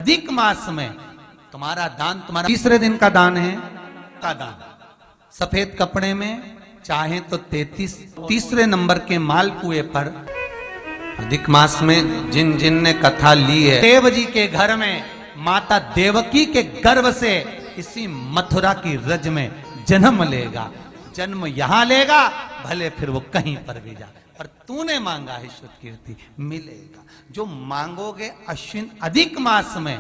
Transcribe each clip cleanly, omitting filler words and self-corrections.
अधिक मास में तुम्हारा दान, तुम्हारा तीसरे दिन का दान है का दान, सफेद कपड़े में चाहे तो 33 तीसरे नंबर के मालपुए पर। अधिक मास में जिन जिन ने कथा ली है, देव जी के घर में माता देवकी के गर्भ से इसी मथुरा की रज में जन्म लेगा। जन्म यहां लेगा, भले फिर वो कहीं पर भी जा, पर तूने मांगा है शुद्ध कीर्ति, मिलेगा। जो मांगोगे अश्विन अधिक मास में,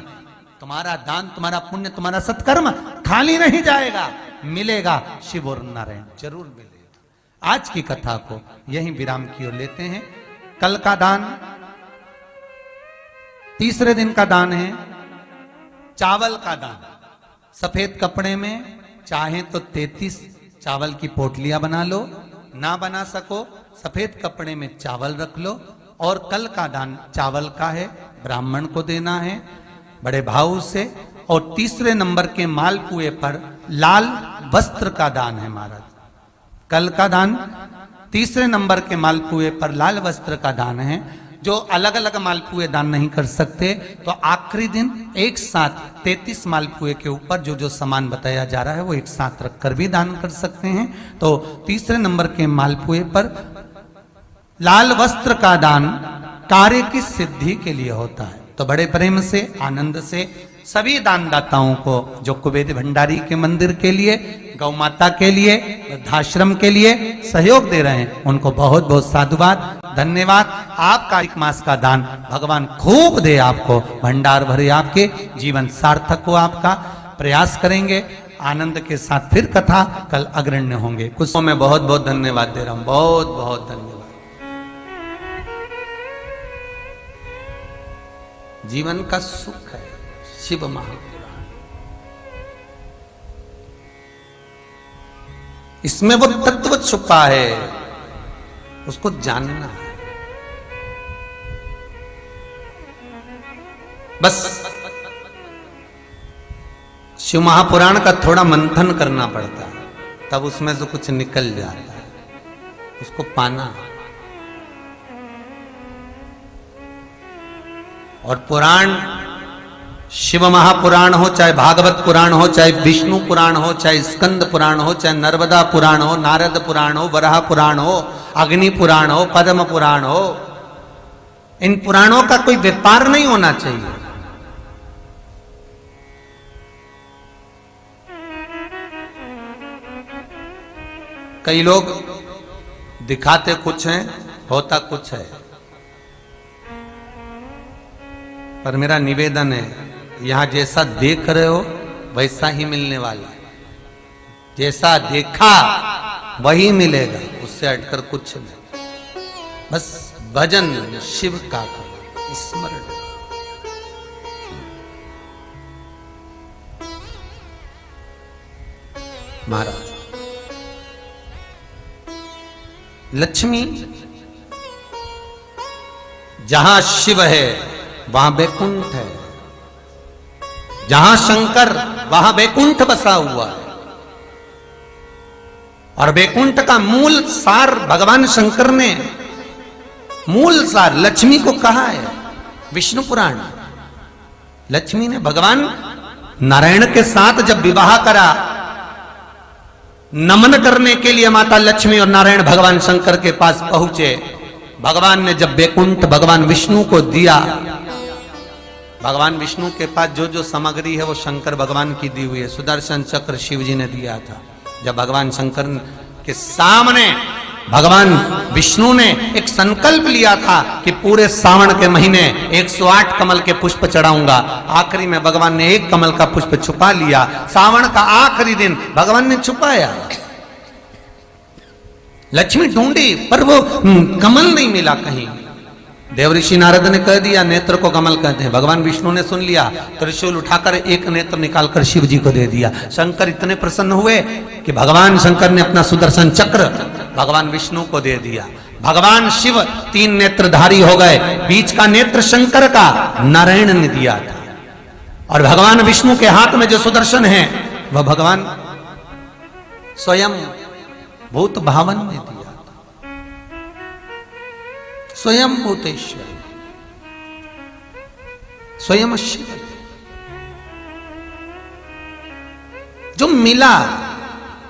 तुम्हारा दान, तुम्हारा पुण्य, तुम्हारा सत्कर्म खाली नहीं जाएगा, मिलेगा। शिव और नारायण जरूर मिलेगा। आज की कथा को यहीं विराम की ओर लेते हैं। कल का दान, तीसरे दिन का दान है चावल का दान। सफेद कपड़े में चाहे तो 33 चावल की पोटलियां बना लो, ना बना सको सफेद कपड़े में चावल रख लो। और कल का दान चावल का है, ब्राह्मण को देना है बड़े भाव से। और तीसरे नंबर के मालपुए पर लाल वस्त्र का दान है महाराज। कल का दान तीसरे नंबर के मालपुए पर लाल वस्त्र का दान है। जो अलग अलग मालपुए दान नहीं कर सकते तो आखिरी दिन एक साथ 33 मालपुए के ऊपर जो जो सामान बताया जा रहा है वो एक साथ रखकर भी दान कर सकते हैं। तो तीसरे नंबर के मालपुए पर लाल वस्त्र का दान कार्य की सिद्धि के लिए होता है। तो बड़े प्रेम से, आनंद से सभी दानदाताओं को, जो कुबेर भंडारी के मंदिर के लिए, गौ माता के लिए, वृद्धाश्रम के लिए सहयोग दे रहे हैं, उनको बहुत बहुत साधुवाद, धन्यवाद। आपका एक मास का दान भगवान खूब दे, आपको भंडार भरे, आपके जीवन सार्थक हो आपका। प्रयास करेंगे आनंद के साथ। फिर कथा कल अग्रण्य होंगे। कुछ मैं बहुत बहुत धन्यवाद दे रहा हूं, बहुत बहुत धन्यवाद। जीवन का सुख है शिव महापुराण, इसमें वो तत्व छुपा है, उसको जानना है। बस शिव महापुराण का थोड़ा मंथन करना पड़ता है, तब उसमें से कुछ निकल जाता है, उसको पाना है। और पुराण, शिव महापुराण हो, चाहे भागवत पुराण हो, चाहे विष्णु पुराण हो, चाहे स्कंद पुराण हो, चाहे नर्मदा पुराण हो, नारद पुराण हो, वराह पुराण हो, अग्नि पुराण हो, पद्म पुराण हो, इन पुराणों का कोई व्यापार नहीं होना चाहिए। कई लोग दिखाते कुछ हैं, होता कुछ है। पर मेरा निवेदन है, यहां जैसा देख रहे हो वैसा ही मिलने वाला है। जैसा देखा वही मिलेगा, उससे हटकर कुछ नहीं। बस भजन शिव का करो, स्मरण। महाराज, लक्ष्मी जहां शिव है वहां बैकुंठ है, जहां शंकर वहां बैकुंठ बसा हुआ है। और बैकुंठ का मूल सार भगवान शंकर ने, मूल सार लक्ष्मी को कहा है विष्णु पुराण। लक्ष्मी ने भगवान नारायण के साथ जब विवाह करा, नमन करने के लिए माता लक्ष्मी और नारायण भगवान शंकर के पास पहुंचे। भगवान ने जब बैकुंठ भगवान विष्णु को दिया, भगवान विष्णु के पास जो जो सामग्री है वो शंकर भगवान की दी हुई है। सुदर्शन चक्र शिव जी ने दिया था। जब भगवान शंकर के सामने भगवान विष्णु ने एक संकल्प लिया था कि पूरे सावन के महीने 108 कमल के पुष्प चढ़ाऊंगा। आखिरी में भगवान ने एक कमल का पुष्प छुपा लिया। सावन का आखिरी दिन भगवान ने छुपाया। लक्ष्मी ढूंढी पर वो कमल नहीं मिला कहीं। देवऋषि नारद ने कह दिया नेत्र को कमल कहते हैं। भगवान विष्णु ने सुन लिया, त्रिशूल उठाकर एक नेत्र निकालकर शिव जी को दे दिया। शंकर इतने प्रसन्न हुए कि भगवान शंकर ने अपना सुदर्शन चक्र भगवान विष्णु को दे दिया। भगवान शिव 3 नेत्रधारी हो गए। बीच का नेत्र शंकर का नारायण ने दिया था। और भगवान विष्णु के हाथ में जो सुदर्शन है वह भगवान स्वयं भूत भावन ने दिया। स्वयं भूतेश्वर, स्वयं शिव। जो मिला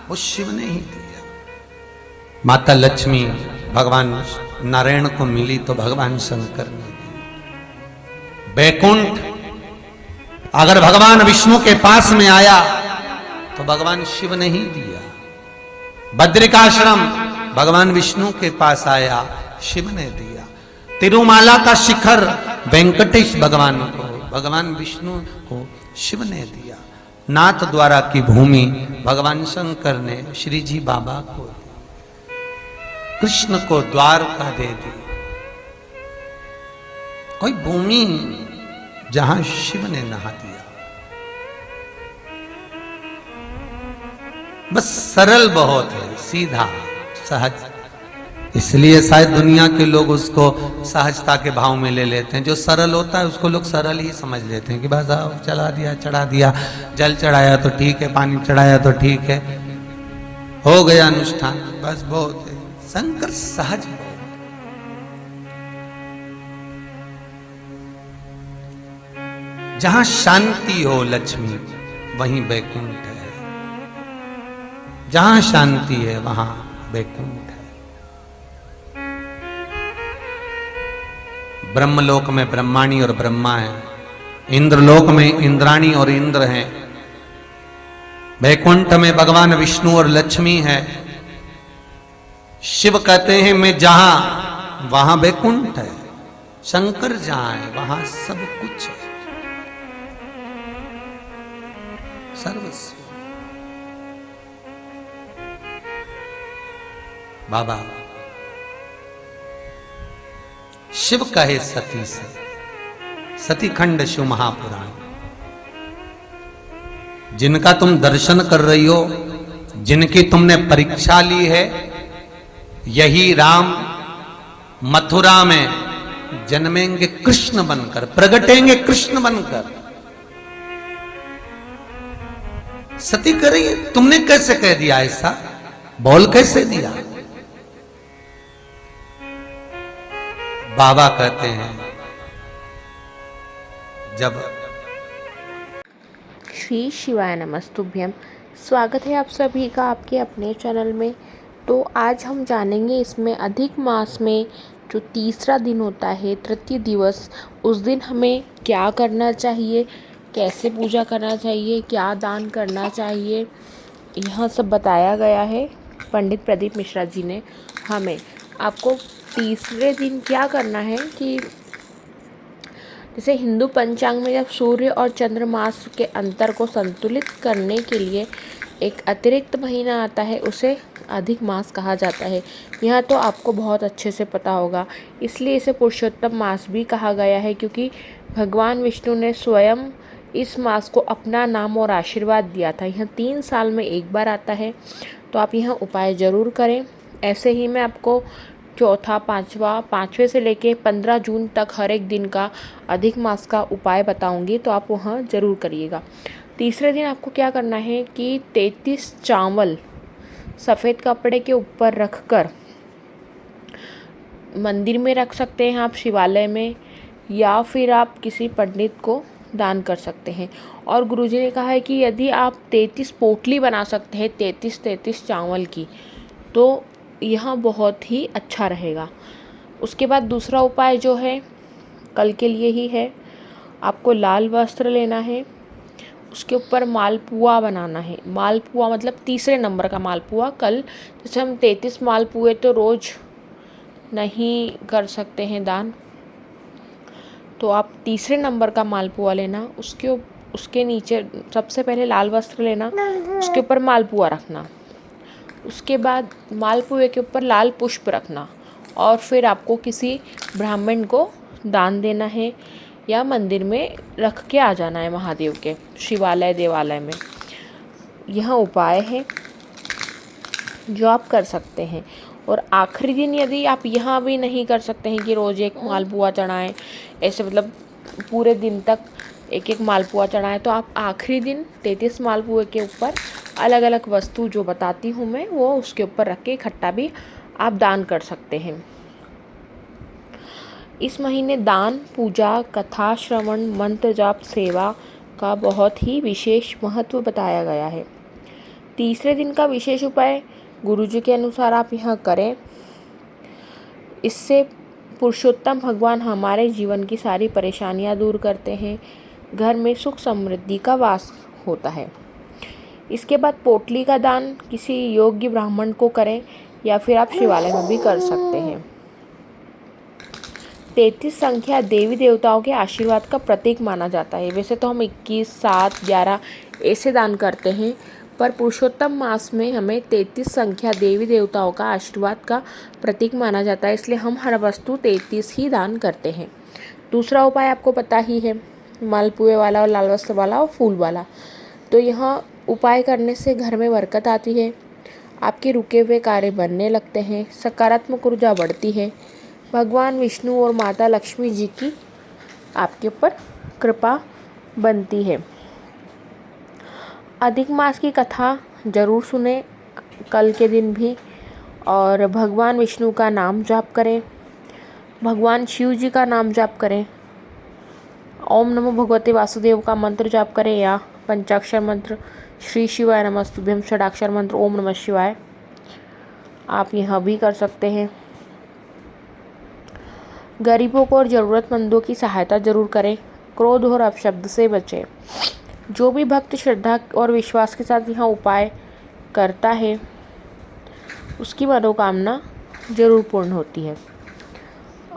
वो शिव ने ही दिया। माता लक्ष्मी भगवान नारायण को मिली तो भगवान शंकर ने दी। बैकुंठ अगर भगवान विष्णु के पास में आया तो भगवान शिव ने ही दिया। बद्रिकाश्रम भगवान विष्णु के पास आया, शिव ने दिया। तिरुमाला का शिखर वेंकटेश भगवान को, भगवान विष्णु को शिव ने दिया। नाथ द्वारा की भूमि भगवान शंकर ने श्री जी बाबा को दी। कृष्ण को द्वारका दे दी। कोई भूमि जहां शिव ने नहा दिया। बस सरल बहुत है, सीधा सहज। इसलिए शायद दुनिया के लोग उसको सहजता के भाव में ले लेते हैं। जो सरल होता है उसको लोग सरल ही समझ लेते हैं कि बस आओ चला दिया, चढ़ा दिया, जल चढ़ाया तो ठीक है, पानी चढ़ाया तो ठीक है, हो गया अनुष्ठान, बस बहुत है। शंकर सहज बहुत। जहां शांति हो लक्ष्मी वहीं बैकुंठ है। जहां शांति है वहां बैकुंठ है। ब्रह्मलोक में ब्रह्माणी और ब्रह्मा है, इंद्रलोक में इंद्राणी और इंद्र हैं, बैकुंठ में भगवान विष्णु और लक्ष्मी है। शिव कहते हैं मैं जहां वहां बैकुंठ है, शंकर जहां है वहां सब कुछ है, सर्वस्व। बाबा शिव कहे सती से, सती खंड शिव महापुराण। जिनका तुम दर्शन कर रही हो, जिनकी तुमने परीक्षा ली है, यही राम मथुरा में जन्मेंगे कृष्ण बनकर, प्रगटेंगे कृष्ण बनकर। सती कह रही है तुमने कैसे कह दिया ऐसा, बोल कैसे दिया? बाबा कहते हैं जब श्री शिवाय नमस्तुभ्यम। स्वागत है आप सभी का आपके अपने चैनल में। तो आज हम जानेंगे इसमें अधिक मास में जो तीसरा दिन होता है, तृतीय दिवस, उस दिन हमें क्या करना चाहिए, कैसे पूजा करना चाहिए, क्या दान करना चाहिए, यह सब बताया गया है पंडित प्रदीप मिश्रा जी ने हमें। आपको तीसरे दिन क्या करना है कि जैसे हिंदू पंचांग में जब सूर्य और चंद्रमास के अंतर को संतुलित करने के लिए एक अतिरिक्त महीना आता है, उसे अधिक मास कहा जाता है। यह तो आपको बहुत अच्छे से पता होगा, इसलिए इसे पुरुषोत्तम मास भी कहा गया है, क्योंकि भगवान विष्णु ने स्वयं इस मास को अपना नाम और आशीर्वाद दिया था। यह 3 साल में एक बार आता है, तो आप यह उपाय ज़रूर करें। ऐसे ही मैं आपको चौथा, पाँचवें से लेके 15 जून तक हर एक दिन का अधिक मास का उपाय बताऊंगी, तो आप वहाँ ज़रूर करिएगा। तीसरे दिन आपको क्या करना है कि 33 चावल सफ़ेद कपड़े के ऊपर रखकर मंदिर में रख सकते हैं आप, शिवालय में, या फिर आप किसी पंडित को दान कर सकते हैं। और गुरुजी ने कहा है कि यदि आप 33 पोटली बना सकते हैं 33 चावल की, तो यह बहुत ही अच्छा रहेगा। उसके बाद दूसरा उपाय जो है कल के लिए ही है। आपको लाल वस्त्र लेना है, उसके ऊपर मालपुआ बनाना है। मालपुआ मतलब तीसरे नंबर का मालपुआ। कल जैसे हम 33 मालपुए तो रोज़ नहीं कर सकते हैं दान, तो आप तीसरे नंबर का मालपुआ लेना। उसके नीचे सबसे पहले लाल वस्त्र लेना, उसके ऊपर मालपुआ रखना, उसके बाद मालपुए के ऊपर लाल पुष्प रखना, और फिर आपको किसी ब्राह्मण को दान देना है या मंदिर में रख के आ जाना है महादेव के शिवालय देवालय में। यह उपाय है जो आप कर सकते हैं। और आखिरी दिन यदि आप यहाँ भी नहीं कर सकते हैं कि रोज़ एक मालपुआ चढ़ाएं, ऐसे मतलब पूरे दिन तक एक एक मालपुआ चढ़ाएं, तो आप आखिरी दिन 33 मालपुए के ऊपर अलग अलग वस्तु जो बताती हूँ मैं, वो उसके ऊपर रख के इकट्ठा भी आप दान कर सकते हैं। इस महीने दान, पूजा, कथा श्रवण, मंत्र जाप, सेवा का बहुत ही विशेष महत्व बताया गया है। तीसरे दिन का विशेष उपाय गुरुजी के अनुसार आप यह करें। इससे पुरुषोत्तम भगवान हमारे जीवन की सारी परेशानियां दूर करते हैं, घर में सुख समृद्धि का वास होता है। इसके बाद पोटली का दान किसी योग्य ब्राह्मण को करें या फिर आप शिवालय में भी कर सकते हैं। 33 संख्या देवी देवताओं के आशीर्वाद का प्रतीक माना जाता है। वैसे तो हम 21, 7, 11 ऐसे दान करते हैं, पर पुरुषोत्तम मास में हमें 33 संख्या देवी देवताओं का आशीर्वाद का प्रतीक माना जाता है, इसलिए हम हर वस्तु 33 ही दान करते हैं। दूसरा उपाय आपको पता ही है, मालपुए वाला और लाल वस्त्र वाला और फूल वाला। तो यह उपाय करने से घर में बरकत आती है, आपके रुके हुए कार्य बनने लगते हैं, सकारात्मक ऊर्जा बढ़ती है, भगवान विष्णु और माता लक्ष्मी जी की आपके ऊपर कृपा बनती है। अधिक मास की कथा जरूर सुने कल के दिन भी, और भगवान विष्णु का नाम जाप करें, भगवान शिव जी का नाम जाप करें, ओम नमो भगवते वासुदेव का मंत्र जाप करें या पंचाक्षर मंत्र श्री शिवाय नमस्तुभ्यम, षडाक्षर मंत्र ओम नमः शिवाय आप यह भी कर सकते हैं। गरीबों को और ज़रूरतमंदों की सहायता जरूर करें, क्रोध और अपशब्द से बचें। जो भी भक्त श्रद्धा और विश्वास के साथ यह उपाय करता है उसकी मनोकामना जरूर पूर्ण होती है।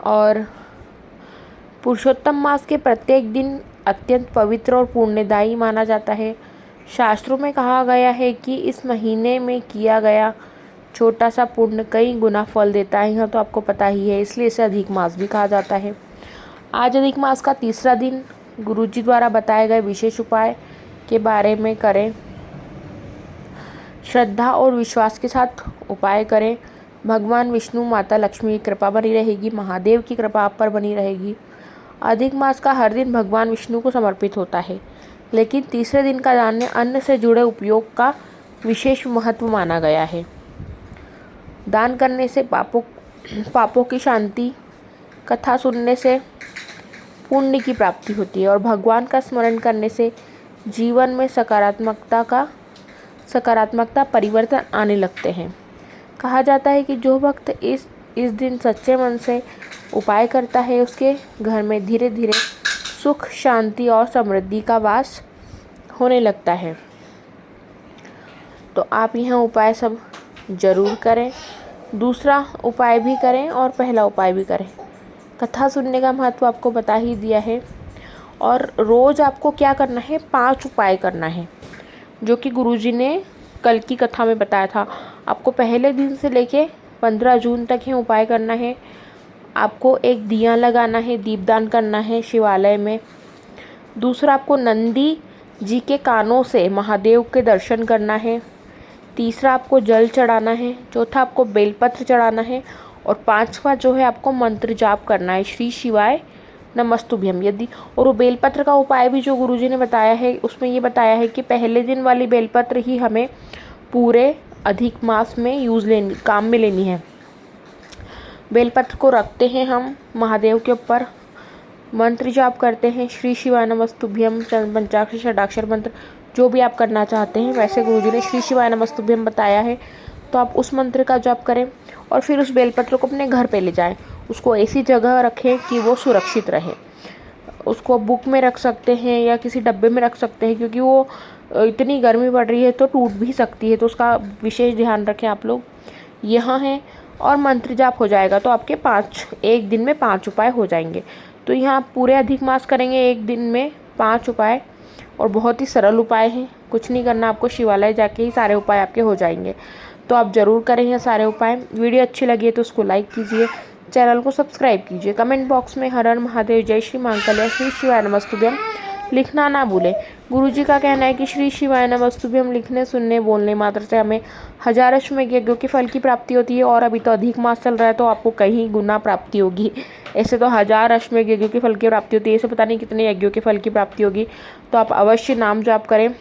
और पुरुषोत्तम मास के प्रत्येक दिन अत्यंत पवित्र और पुण्यदायी माना जाता है। शास्त्रों में कहा गया है कि इस महीने में किया गया छोटा सा पुण्य कई गुना फल देता है, यह तो आपको पता ही है, इसलिए इसे अधिक मास भी कहा जाता है। आज अधिक मास का तीसरा दिन गुरुजी द्वारा बताए गए विशेष उपाय के बारे में करें। श्रद्धा और विश्वास के साथ उपाय करें, भगवान विष्णु माता लक्ष्मी की कृपा बनी रहेगी, महादेव की कृपा आप पर बनी रहेगी। अधिक मास का हर दिन भगवान विष्णु को समर्पित होता है, लेकिन तीसरे दिन का दान अन्न से जुड़े उपयोग का विशेष महत्व माना गया है। दान करने से पापों की शांति, कथा सुनने से पुण्य की प्राप्ति होती है और भगवान का स्मरण करने से जीवन में सकारात्मकता परिवर्तन आने लगते हैं। कहा जाता है कि जो भक्त इस दिन सच्चे मन से उपाय करता है उसके घर में धीरे धीरे सुख, शांति और समृद्धि का वास होने लगता है। तो आप यह उपाय सब जरूर करें, दूसरा उपाय भी करें और पहला उपाय भी करें। कथा सुनने का महत्व आपको बता ही दिया है। और रोज़ आपको क्या करना है, 5 उपाय करना है, जो कि गुरुजी ने कल की कथा में बताया था। आपको पहले दिन से लेके 15 जून तक ही उपाय करना है। आपको एक दिया लगाना है, दीपदान करना है शिवालय में। दूसरा, आपको नंदी जी के कानों से महादेव के दर्शन करना है। तीसरा, आपको जल चढ़ाना है। चौथा, आपको बेलपत्र चढ़ाना है। और 5वां जो है आपको मंत्र जाप करना है, श्री शिवाय नमस्तुभ्यम। यदि और वो बेलपत्र का उपाय भी जो गुरुजी ने बताया है उसमें ये बताया है कि पहले दिन वाली बेलपत्र ही हमें पूरे अधिक मास में काम में लेनी है। बेलपत्र को रखते हैं हम महादेव के ऊपर, मंत्र जाप करते हैं श्री शिवाय नमस्तुभ्यम, पंचाक्षर षडाक्षर मंत्र जो भी आप करना चाहते हैं। वैसे गुरुजी ने श्री शिवाय नमस्तुभ्यम बताया है, तो आप उस मंत्र का जाप करें और फिर उस बेलपत्र को अपने घर पे ले जाएं। उसको ऐसी जगह रखें कि वो सुरक्षित रहे। उसको बुक में रख सकते हैं या किसी डब्बे में रख सकते हैं, क्योंकि वो इतनी गर्मी पड़ रही है तो टूट भी सकती है, तो उसका विशेष ध्यान रखें आप लोग। यहाँ है और मंत्र जाप हो जाएगा तो आपके एक दिन में 5 उपाय हो जाएंगे। तो यहाँ आप पूरे अधिक मास करेंगे एक दिन में 5 उपाय, और बहुत ही सरल उपाय हैं, कुछ नहीं करना आपको, शिवालय जाके ही सारे उपाय आपके हो जाएंगे। तो आप ज़रूर करें ये सारे उपाय। वीडियो अच्छी लगी है तो उसको लाइक कीजिए, चैनल को सब्सक्राइब कीजिए, कमेंट बॉक्स में हर हर महादेव, जय श्री महाकाल या श्री शिवाय नमस्तुभ्यम लिखना ना भूलें। गुरुजी का कहना है कि श्री शिवाय नमस्तुभ्यम लिखने, सुनने, बोलने मात्र से हमें 1000 अश्वमेघ यज्ञों की फल की प्राप्ति होती है, और अभी तो अधिक मास चल रहा है तो आपको कहीं गुना प्राप्ति होगी। ऐसे तो 1000 अश्वमेघ यज्ञों की फल की प्राप्ति होती है, ऐसे पता नहीं कितने यज्ञों के फल की प्राप्ति होगी। तो आप अवश्य नाम जाप करें,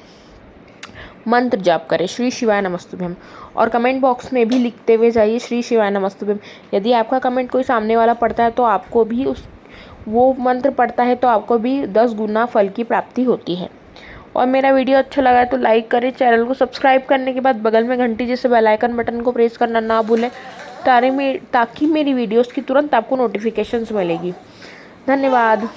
मंत्र जाप करें श्री शिवाय नमस्तुभ्यम, और कमेंट बॉक्स में भी लिखते हुए जाइए श्री शिवाय नमस्तुभ्यम। यदि आपका कमेंट कोई सामने वाला पढ़ता है तो आपको भी वो मंत्र पढ़ता है तो आपको भी 10 गुना फल की प्राप्ति होती है। और मेरा वीडियो अच्छा लगा है तो लाइक करें, चैनल को सब्सक्राइब करने के बाद बगल में घंटी जैसे बेल आइकन बटन को प्रेस करना ना भूलें ताकि मेरी वीडियोस की तुरंत आपको नोटिफिकेशंस मिलेगी। धन्यवाद।